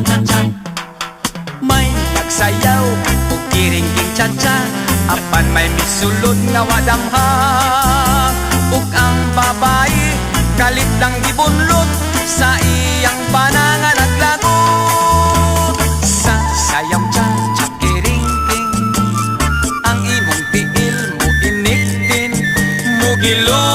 cha-cha-cha. May nagsayaw ug kiring-king cha-cha, apan may misulod nga wadamha. Ug ang babae kalit lang gibunlot sa iyang panangan naglagot. Sa sayaw cha-cha kiring-king, ang imong tiil mo iniktin, mo gilo